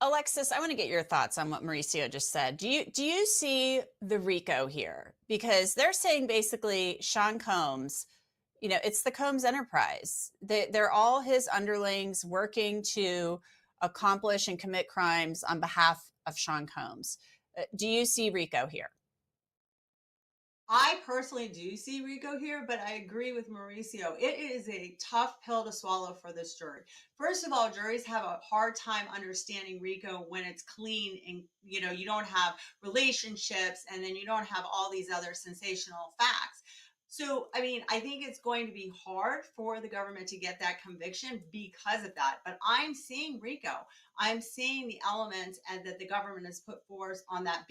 Alexis, I want to get your thoughts on what Mauricio just said. Do you see the RICO here? Because they're saying basically Sean Combs, it's the Combs enterprise. They're all his underlings working to accomplish and commit crimes on behalf of Sean Combs. Do you see RICO here? I personally do see Rico here, but I agree with Mauricio. It is a tough pill to swallow for this jury. First of all, juries have a hard time understanding Rico when it's clean and you don't have relationships and then you don't have all these other sensational facts. So, I mean, I think it's going to be hard for the government to get that conviction because of that. But I'm seeing Rico. I'm seeing the elements and that the government has put forth on that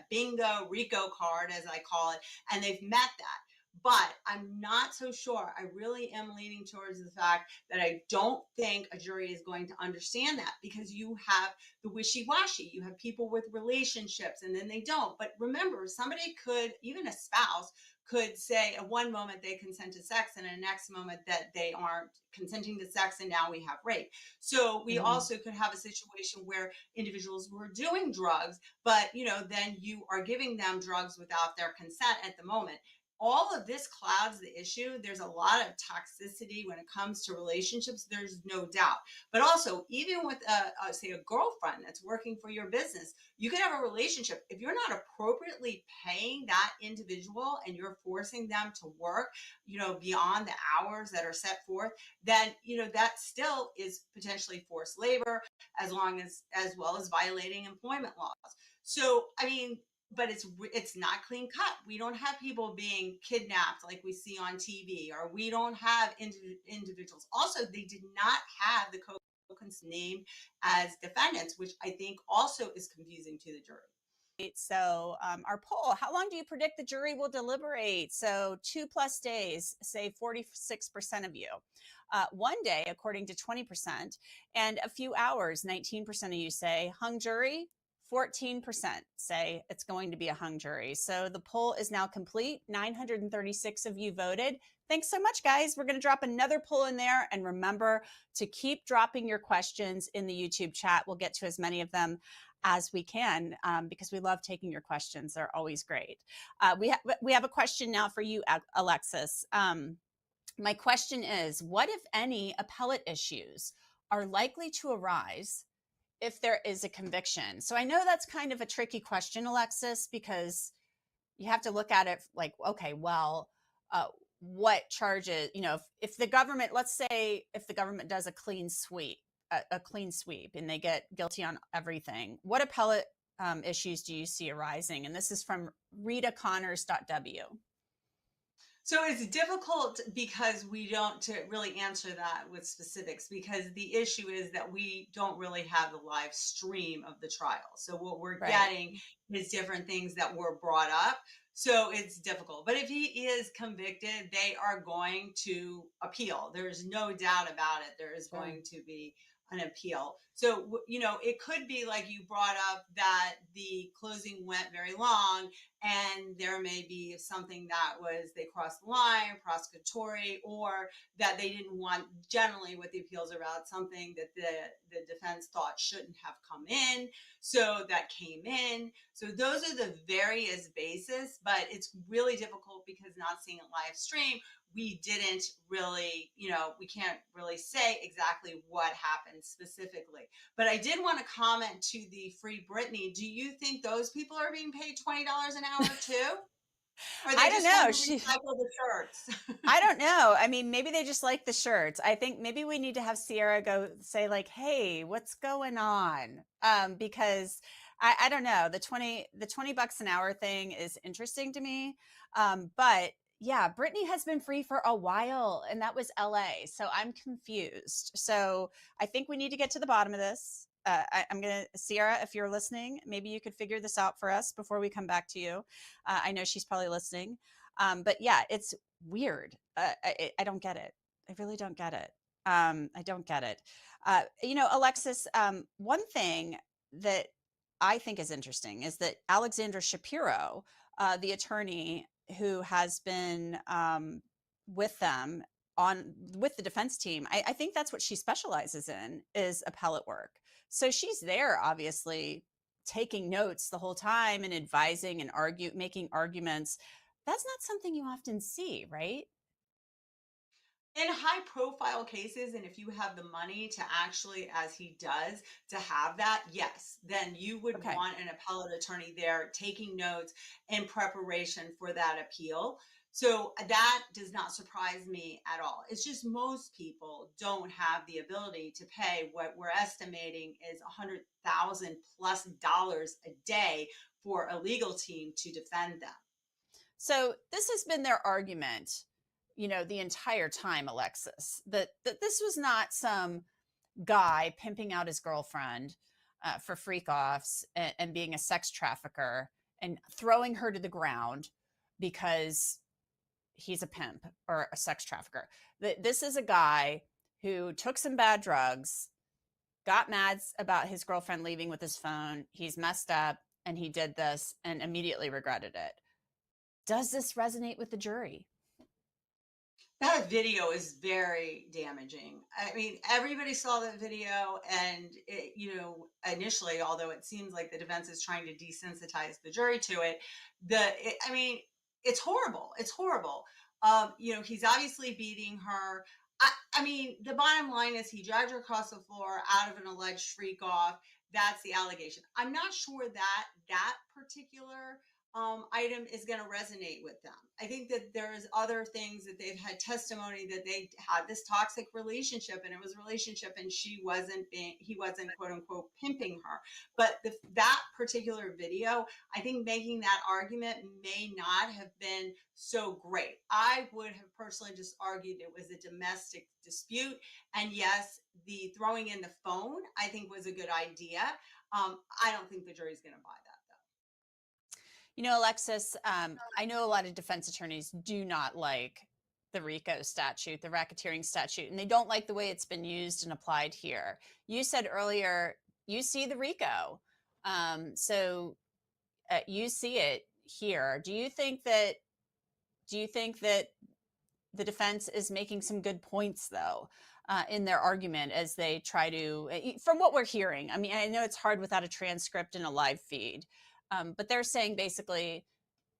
bingo Rico card, as I call it, and they've met that. But I'm not so sure. I really am leaning towards the fact that I don't think a jury is going to understand that because you have the wishy washy. You have people with relationships and then they don't. But remember, somebody could, even a spouse, could say at one moment they consent to sex and in the next moment that they aren't consenting to sex and now we have rape. So we Mhm. also could have a situation where individuals were doing drugs, but then you are giving them drugs without their consent at the moment. All of this clouds the issue. There's a lot of toxicity when it comes to relationships, there's no doubt. But also, even with say a girlfriend that's working for your business, you could have a relationship. If you're not appropriately paying that individual and you're forcing them to work, beyond the hours that are set forth, then that still is potentially forced labor, as well as violating employment laws. So, I mean, but it's not clean cut. We don't have people being kidnapped like we see on TV, or we don't have individuals. Also, they did not have the co-conspirators named as defendants, which I think also is confusing to the jury. So, our poll, how long do you predict the jury will deliberate? So, 2+ days, say 46% of you. 1 day, according to 20%, and a few hours, 19% of you say hung jury. 14% say it's going to be a hung jury. So the poll is now complete. 936 of you voted. Thanks so much, guys. We're going to drop another poll in there. And remember to keep dropping your questions in the YouTube chat. We'll get to as many of them as we can, because we love taking your questions. They're always great. We have a question now for you, Alexis. My question is, what, if any, appellate issues are likely to arise if there is a conviction? So I know that's kind of a tricky question, Alexis, because you have to look at it like, okay, well, what charges, if the government, let's say if the government does a clean sweep, and they get guilty on everything, what appellate issues do you see arising? And this is from RitaConnors.w. So it's difficult because we don't to really answer that with specifics, because the issue is that we don't really have the live stream of the trial. So what we're Right. getting is different things that were brought up. So it's difficult. But if he is convicted, they are going to appeal. There's no doubt about it. There is Sure. going to be an appeal. So, it could be like you brought up that the closing went very long and there may be something that was they crossed the line, prosecutory, or that they didn't want, generally what the appeals are about, something that the defense thought shouldn't have come in, so that came in. So those are the various bases, but it's really difficult because not seeing it live stream, we didn't really, we can't really say exactly what happened specifically. But I did want to comment to the Free Britney. Do you think those people are being paid $20 an hour too? Or they I don't just want know. to recycle the shirts? I don't know. I mean, maybe they just like the shirts. I think maybe we need to have Sierra go say like, "Hey, what's going on?" Because I don't know. The 20 bucks an hour thing is interesting to me. But yeah, Britney has been free for a while, and that was LA. So I'm confused. So I think we need to get to the bottom of this. I'm gonna, Sierra, if you're listening, maybe you could figure this out for us before we come back to you. I know she's probably listening. But yeah, it's weird. I don't get it. I really don't get it. I don't get it. Alexis, one thing that I think is interesting is that Alexandra Shapiro, the attorney who has been with them with the defense team, I think that's what she specializes in, is appellate work. So she's there, obviously, taking notes the whole time and advising and making arguments. That's not something you often see, right? In high profile cases, and if you have the money to actually, as he does, to have that, yes, then you would Okay. want an appellate attorney there taking notes in preparation for that appeal. So that does not surprise me at all. It's just most people don't have the ability to pay what we're estimating is $100,000+ a day for a legal team to defend them. So this has been their argument, the entire time, Alexis, that this was not some guy pimping out his girlfriend for freak offs and being a sex trafficker and throwing her to the ground because he's a pimp or a sex trafficker. This is a guy who took some bad drugs, got mad about his girlfriend leaving with his phone. He's messed up and he did this and immediately regretted it. Does this resonate with the jury? That video is very damaging. I mean, everybody saw that video, and initially, although it seems like the defense is trying to desensitize the jury to it, I mean, it's horrible. It's horrible. He's obviously beating her. I mean, the bottom line is he dragged her across the floor out of an alleged freak off. That's the allegation. I'm not sure that that particular item is going to resonate with them. I think that there's other things that they've had testimony that they had this toxic relationship, and it was a relationship, and he wasn't quote unquote pimping her. But that particular video, I think making that argument may not have been so great. I would have personally just argued it was a domestic dispute. And yes, the throwing in the phone, I think was a good idea. I don't think the jury's going to buy that. Alexis, I know a lot of defense attorneys do not like the RICO statute, the racketeering statute, and they don't like the way it's been used and applied here. You said earlier you see the RICO, so you see it here. Do you think that the defense is making some good points, though, in their argument as they try to, from what we're hearing? I mean, I know it's hard without a transcript and a live feed. But they're saying basically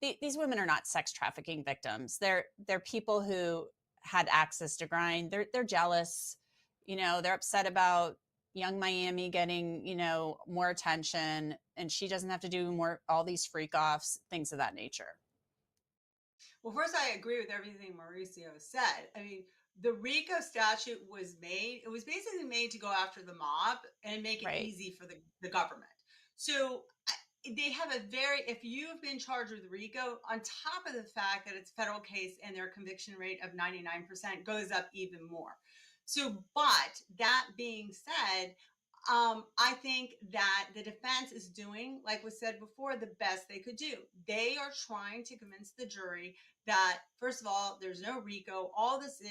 these women are not sex trafficking victims. They're people who had access to grind. They're jealous. They're upset about young Miami getting, more attention, and she doesn't have to do all these freak offs, things of that nature. Well, first, I agree with everything Mauricio said. I mean, the RICO statute was basically made to go after the mob and make it easy for the government. So they have if you've been charged with RICO, on top of the fact that it's a federal case and their conviction rate of 99% goes up even more. So, but that being said, I think that the defense is doing, like was said before, the best they could do. They are trying to convince the jury that, first of all, there's no RICO. All this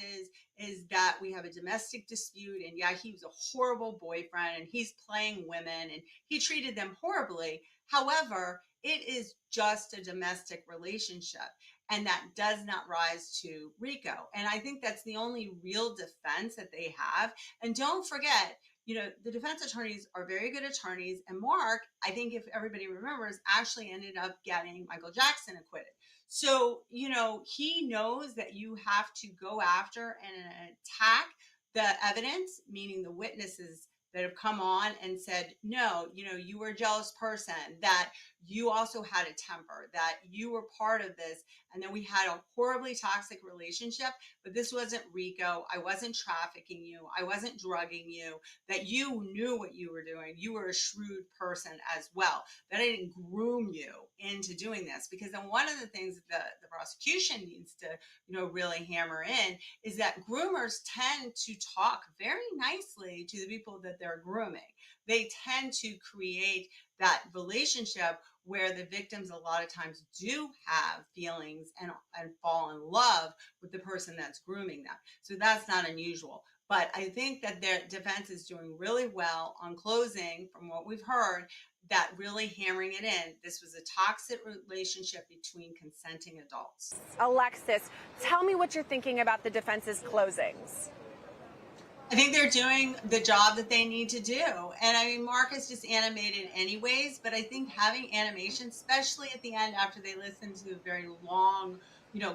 is that we have a domestic dispute, and yeah, he was a horrible boyfriend, and he's playing women, and he treated them horribly. However, it is just a domestic relationship, and that does not rise to RICO. And I think that's the only real defense that they have. And don't forget, the defense attorneys are very good attorneys. And Mark, I think if everybody remembers, actually ended up getting Michael Jackson acquitted. So, he knows that you have to go after and attack the evidence, meaning the witnesses that have come on and said, no, you were a jealous person, that you also had a temper, that you were part of this. And then we had a horribly toxic relationship, but this wasn't RICO. I wasn't trafficking you. I wasn't drugging you, that you knew what you were doing. You were a shrewd person as well, that I didn't groom you into doing this. Because then one of the things that the prosecution needs to, really hammer in is that groomers tend to talk very nicely to the people that they're grooming. They tend to create that relationship where the victims a lot of times do have feelings and fall in love with the person that's grooming them. So that's not unusual. But I think that their defense is doing really well on closing, from what we've heard, that really hammering it in. This was a toxic relationship between consenting adults. Alexis, tell me what you're thinking about the defense's closings. I think they're doing the job that they need to do. And I mean, Mark is just animated anyways, but I think having animation, especially at the end after they listen to a very long,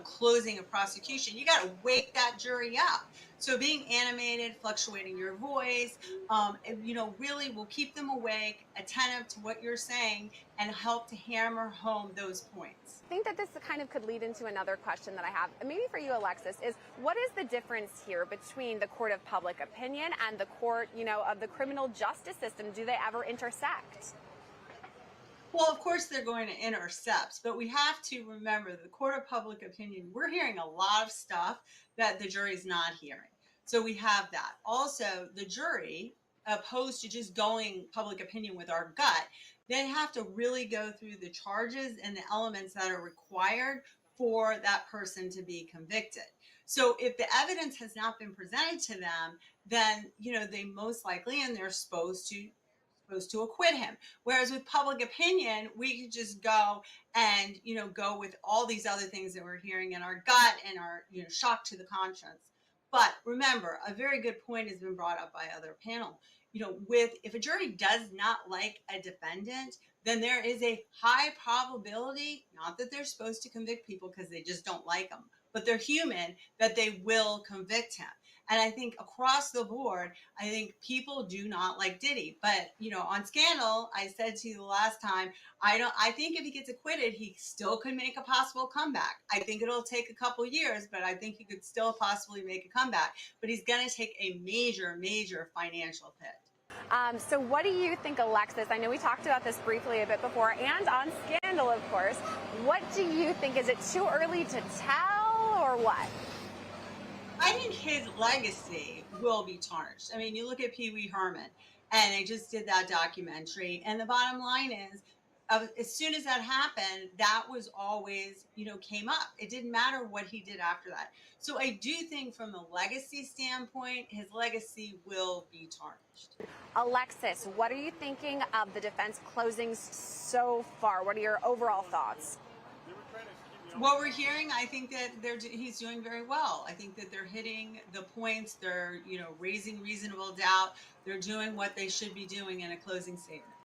closing of prosecution, you got to wake that jury up. So being animated, fluctuating your voice, really will keep them awake, attentive to what you're saying, and help to hammer home those points. I think that this kind of could lead into another question that I have, maybe for you, Alexis, is what is the difference here between the court of public opinion and the court, of the criminal justice system? Do they ever intersect? Well, of course, they're going to intercept, but we have to remember the court of public opinion, we're hearing a lot of stuff that the jury's not hearing. So we have that. Also, the jury, opposed to just going public opinion with our gut, they have to really go through the charges and the elements that are required for that person to be convicted. So if the evidence has not been presented to them, then they most likely, and they're supposed to acquit him. Whereas with public opinion, we could just go and go with all these other things that we're hearing in our gut and our shock to the conscience. But remember, a very good point has been brought up by other panel. With if a jury does not like a defendant, then there is a high probability, not that they're supposed to convict people because they just don't like them, but they're human, that they will convict him. And I think across the board, I think people do not like Diddy. But on Scandal, I said to you the last time, I think if he gets acquitted, he still could make a possible comeback. I think it'll take a couple years, but I think he could still possibly make a comeback. But he's going to take a major, major financial hit. So what do you think, Alexis? I know we talked about this briefly a bit before and on Scandal, of course. What do you think? Is it too early to tell or what? I think his legacy will be tarnished. I mean, you look at Pee Wee Herman, and they just did that documentary. And the bottom line is, as soon as that happened, that was always, came up. It didn't matter what he did after that. So I do think from the legacy standpoint, his legacy will be tarnished. Alexis, what are you thinking of the defense closings so far? What are your overall thoughts? What we're hearing, I think that he's doing very well. I think that they're hitting the points. They're raising reasonable doubt. They're doing what they should be doing in a closing statement.